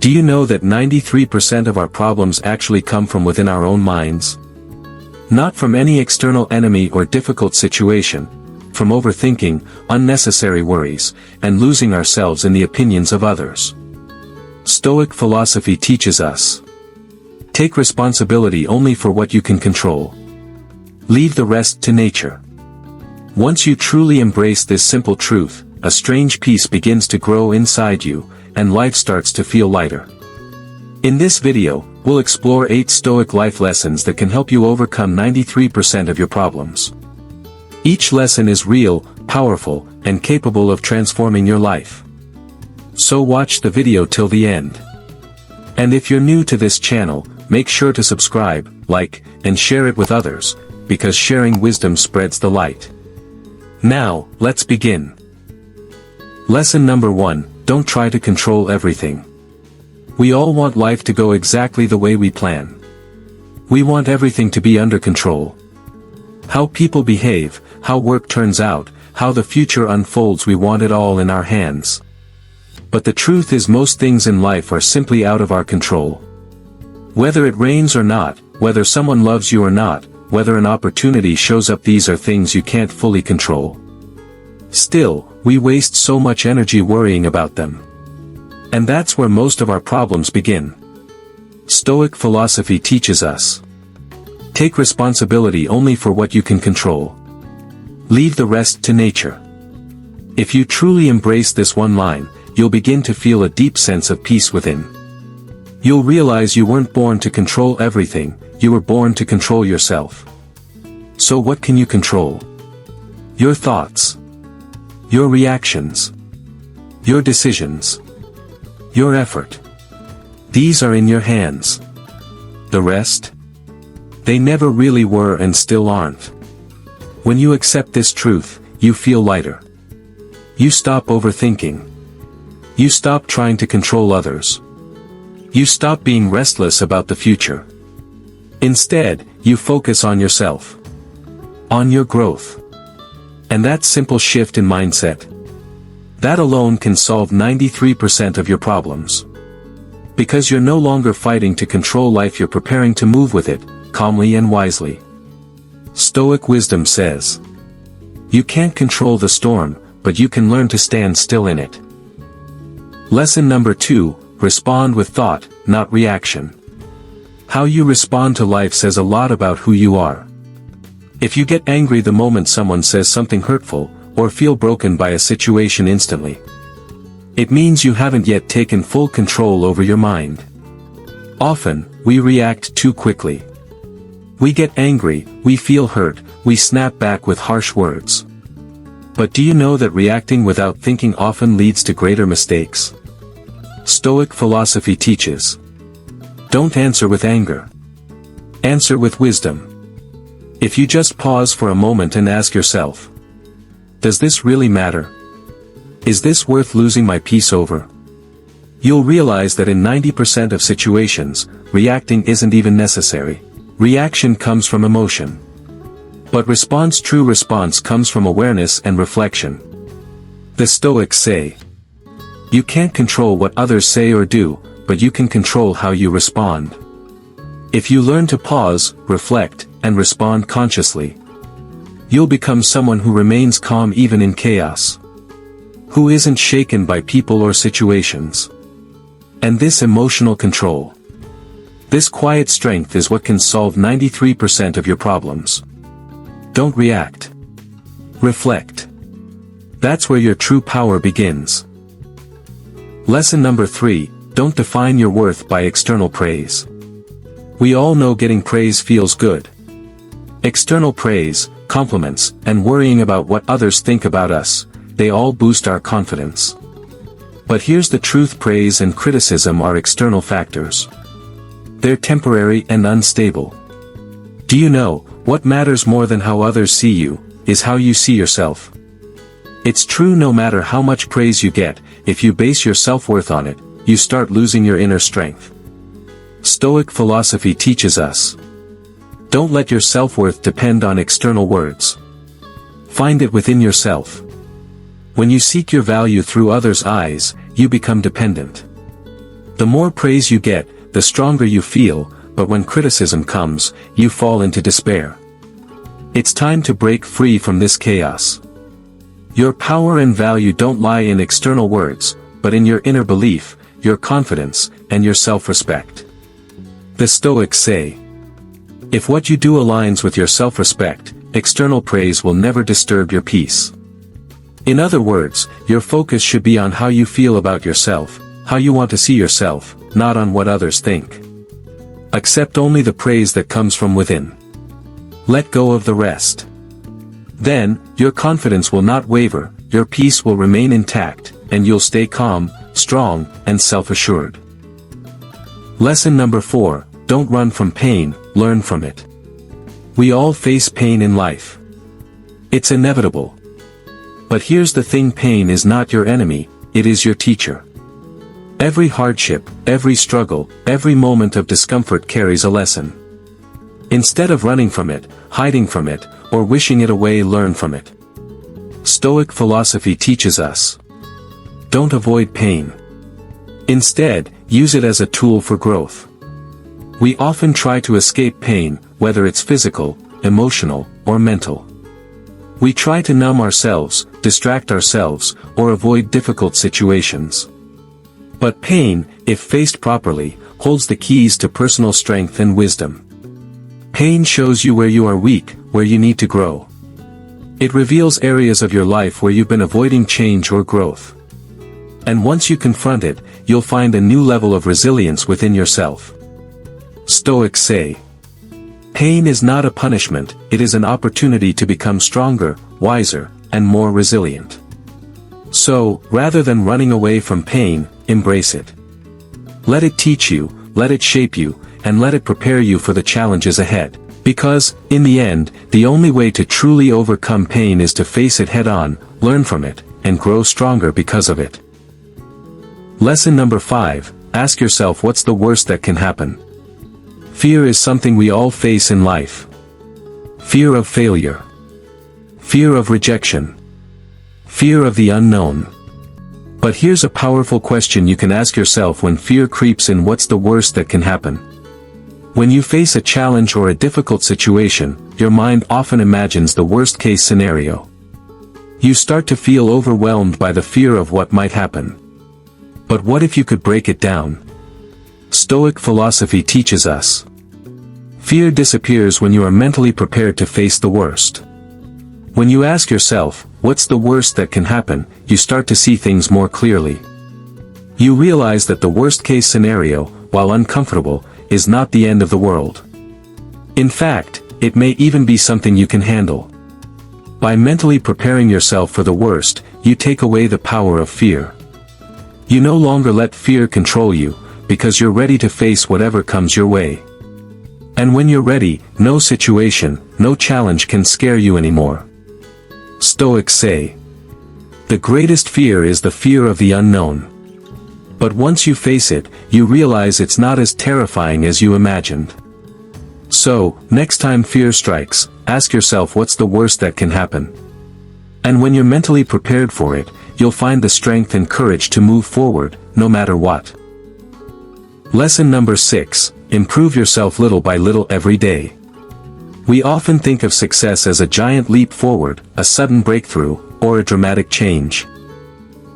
Do you know that 93% of our problems actually come from within our own minds? Not from any external enemy or difficult situation, from overthinking, unnecessary worries, and losing ourselves in the opinions of others. Stoic philosophy teaches us: take responsibility only for what you can control. Leave the rest to nature. Once you truly embrace this simple truth, a strange peace begins to grow inside you, and life starts to feel lighter. In this video, we'll explore 8 Stoic life lessons that can help you overcome 93% of your problems. Each lesson is real, powerful, and capable of transforming your life. So watch the video till the end. And if you're new to this channel, make sure to subscribe, like, and share it with others, because sharing wisdom spreads the light. Now, let's begin. Lesson number 1, don't try to control everything. We all want life to go exactly the way we plan. We want everything to be under control. How people behave, how work turns out, how the future unfolds, we want it all in our hands. But the truth is, most things in life are simply out of our control. Whether it rains or not, whether someone loves you or not, whether an opportunity shows up, these are things you can't fully control. Still, we waste so much energy worrying about them. And that's where most of our problems begin. Stoic philosophy teaches us: take responsibility only for what you can control. Leave the rest to nature. If you truly embrace this one line, you'll begin to feel a deep sense of peace within. You'll realize you weren't born to control everything, you were born to control yourself. So what can you control? Your thoughts. Your reactions. Your decisions. Your effort. These are in your hands. The rest? They never really were and still aren't. When you accept this truth, you feel lighter. You stop overthinking. You stop trying to control others. You stop being restless about the future. Instead, you focus on yourself. On your growth. And that simple shift in mindset, that alone can solve 93% of your problems. Because you're no longer fighting to control life, you're preparing to move with it, calmly and wisely. Stoic wisdom says: you can't control the storm, but you can learn to stand still in it. Lesson number 2, respond with thought, not reaction. How you respond to life says a lot about who you are. If you get angry the moment someone says something hurtful, or feel broken by a situation instantly, it means you haven't yet taken full control over your mind. Often, we react too quickly. We get angry, we feel hurt, we snap back with harsh words. But do you know that reacting without thinking often leads to greater mistakes? Stoic philosophy teaches: don't answer with anger. Answer with wisdom. If you just pause for a moment and ask yourself, does this really matter? Is this worth losing my peace over? You'll realize that in 90% of situations, reacting isn't even necessary. Reaction comes from emotion. But true response comes from awareness and reflection. The Stoics say, you can't control what others say or do, but you can control how you respond. If you learn to pause, reflect, and respond consciously, you'll become someone who remains calm even in chaos. Who isn't shaken by people or situations. And this emotional control, this quiet strength, is what can solve 93% of your problems. Don't react. Reflect. That's where your true power begins. Lesson number 3, don't define your worth by external praise. We all know getting praise feels good. External praise, compliments, and worrying about what others think about us, they all boost our confidence. But here's the truth: praise and criticism are external factors. They're temporary and unstable. Do you know, what matters more than how others see you, is how you see yourself. It's true, no matter how much praise you get, if you base your self-worth on it, you start losing your inner strength. Stoic philosophy teaches us: don't let your self-worth depend on external words. Find it within yourself. When you seek your value through others' eyes, you become dependent. The more praise you get, the stronger you feel, but when criticism comes, you fall into despair. It's time to break free from this chaos. Your power and value don't lie in external words, but in your inner belief, your confidence, and your self-respect. The Stoics say, if what you do aligns with your self-respect, external praise will never disturb your peace. In other words, your focus should be on how you feel about yourself, how you want to see yourself, not on what others think. Accept only the praise that comes from within. Let go of the rest. Then, your confidence will not waver, your peace will remain intact, and you'll stay calm, strong, and self-assured. Lesson number 4, don't run from pain, learn from it. We all face pain in life. It's inevitable. But here's the thing, pain is not your enemy, it is your teacher. Every hardship, every struggle, every moment of discomfort carries a lesson. Instead of running from it, hiding from it, or wishing it away, learn from it. Stoic philosophy teaches us. Don't avoid pain. Instead, use it as a tool for growth. We often try to escape pain, whether it's physical, emotional, or mental. We try to numb ourselves, distract ourselves, or avoid difficult situations. But pain, if faced properly, holds the keys to personal strength and wisdom. Pain shows you where you are weak, where you need to grow. It reveals areas of your life where you've been avoiding change or growth. And once you confront it, you'll find a new level of resilience within yourself. Stoics say, pain is not a punishment, it is an opportunity to become stronger, wiser, and more resilient. So, rather than running away from pain, embrace it. Let it teach you, let it shape you, and let it prepare you for the challenges ahead. Because, in the end, the only way to truly overcome pain is to face it head-on, learn from it, and grow stronger because of it. Lesson number 5, ask yourself what's the worst that can happen. Fear is something we all face in life. Fear of failure. Fear of rejection. Fear of the unknown. But here's a powerful question you can ask yourself when fear creeps in: what's the worst that can happen? When you face a challenge or a difficult situation, your mind often imagines the worst-case scenario. You start to feel overwhelmed by the fear of what might happen. But what if you could break it down? Stoic philosophy teaches us. Fear disappears when you are mentally prepared to face the worst. When you ask yourself, what's the worst that can happen, you start to see things more clearly. You realize that the worst-case scenario, while uncomfortable, is not the end of the world. In fact, it may even be something you can handle. By mentally preparing yourself for the worst, you take away the power of fear. You no longer let fear control you, because you're ready to face whatever comes your way. And when you're ready, no situation, no challenge can scare you anymore. Stoics say, the greatest fear is the fear of the unknown. But once you face it, you realize it's not as terrifying as you imagined. So, next time fear strikes, ask yourself what's the worst that can happen. And when you're mentally prepared for it, you'll find the strength and courage to move forward, no matter what. Lesson number 6, improve yourself little by little every day. We often think of success as a giant leap forward, a sudden breakthrough, or a dramatic change.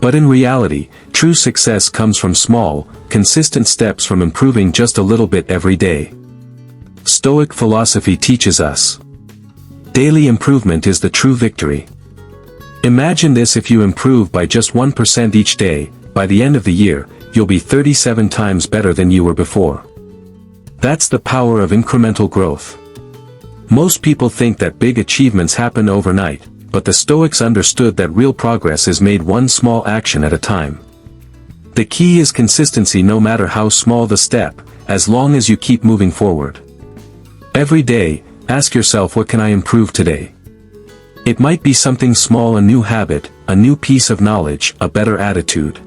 But in reality, true success comes from small, consistent steps, from improving just a little bit every day. Stoic philosophy teaches us. Daily improvement is the true victory. Imagine this: if you improve by just 1% each day, by the end of the year, you'll be 37 times better than you were before. That's the power of incremental growth. Most people think that big achievements happen overnight, but the Stoics understood that real progress is made one small action at a time. The key is consistency, no matter how small the step, as long as you keep moving forward. Every day, ask yourself, what can I improve today? It might be something small: a new habit, a new piece of knowledge, a better attitude.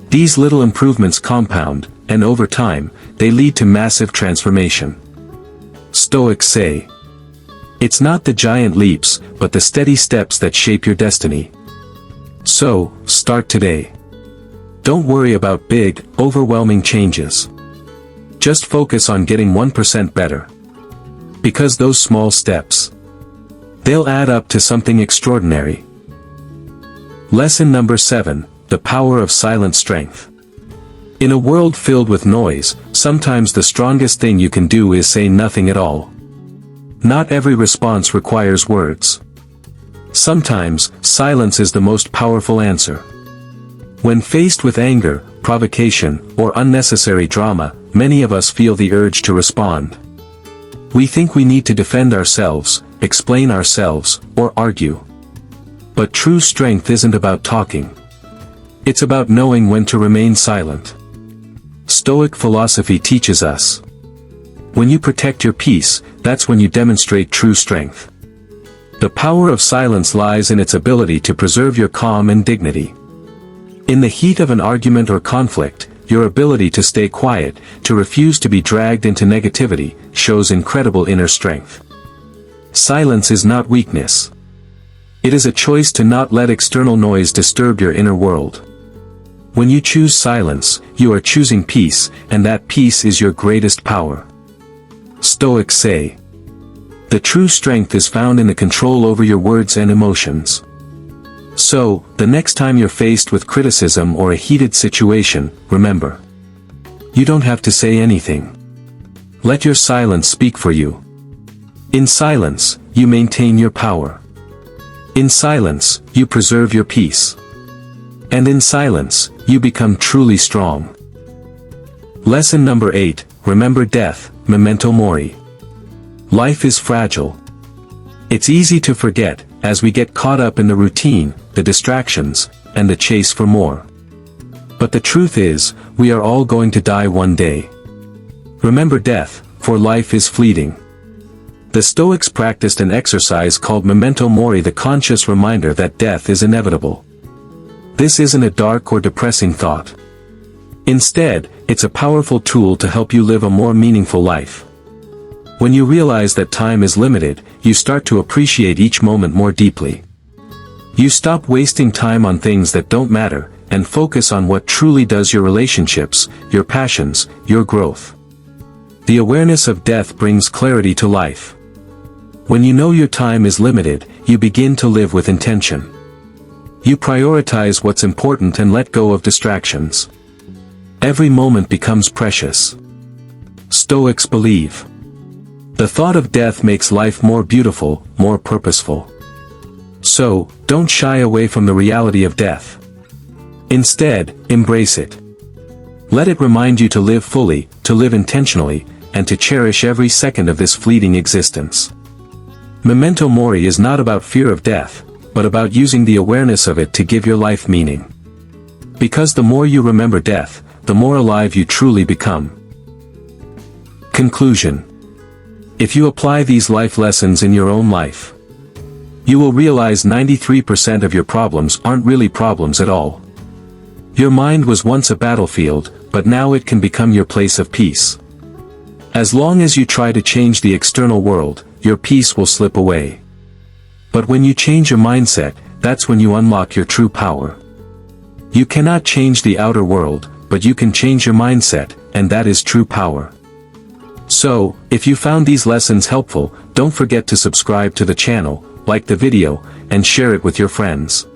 These little improvements compound, and over time, they lead to massive transformation. Stoics say, it's not the giant leaps, but the steady steps that shape your destiny. So, start today. Don't worry about big, overwhelming changes. Just focus on getting 1% better. Because those small steps, they'll add up to something extraordinary. Lesson number 7, the power of silent strength. In a world filled with noise, sometimes the strongest thing you can do is say nothing at all. Not every response requires words. Sometimes, silence is the most powerful answer. When faced with anger, provocation, or unnecessary drama, many of us feel the urge to respond. We think we need to defend ourselves, explain ourselves, or argue. But true strength isn't about talking. It's about knowing when to remain silent. Stoic philosophy teaches us, when you protect your peace, that's when you demonstrate true strength. The power of silence lies in its ability to preserve your calm and dignity. In the heat of an argument or conflict, your ability to stay quiet, to refuse to be dragged into negativity, shows incredible inner strength. Silence is not weakness. It is a choice to not let external noise disturb your inner world. When you choose silence, you are choosing peace, and that peace is your greatest power. Stoics say, the true strength is found in the control over your words and emotions. So, the next time you're faced with criticism or a heated situation, remember, you don't have to say anything. Let your silence speak for you. In silence, you maintain your power. In silence, you preserve your peace. And in silence, you become truly strong. Lesson number 8, remember death, Memento Mori. Life is fragile. It's easy to forget, as we get caught up in the routine, the distractions, and the chase for more. But the truth is, we are all going to die one day. Remember death, for life is fleeting. The Stoics practiced an exercise called Memento Mori, the conscious reminder that death is inevitable. This isn't a dark or depressing thought. Instead, it's a powerful tool to help you live a more meaningful life. When you realize that time is limited, you start to appreciate each moment more deeply. You stop wasting time on things that don't matter, and focus on what truly does: your relationships, your passions, your growth. The awareness of death brings clarity to life. When you know your time is limited, you begin to live with intention. You prioritize what's important and let go of distractions. Every moment becomes precious. Stoics believe, the thought of death makes life more beautiful, more purposeful. So, don't shy away from the reality of death. Instead, embrace it. Let it remind you to live fully, to live intentionally, and to cherish every second of this fleeting existence. Memento Mori is not about fear of death, but about using the awareness of it to give your life meaning. Because the more you remember death, the more alive you truly become. Conclusion. If you apply these life lessons in your own life, you will realize 93% of your problems aren't really problems at all. Your mind was once a battlefield, but now it can become your place of peace. As long as you try to change the external world, your peace will slip away. But when you change your mindset, that's when you unlock your true power. You cannot change the outer world, but you can change your mindset, and that is true power. So, if you found these lessons helpful, don't forget to subscribe to the channel, like the video, and share it with your friends.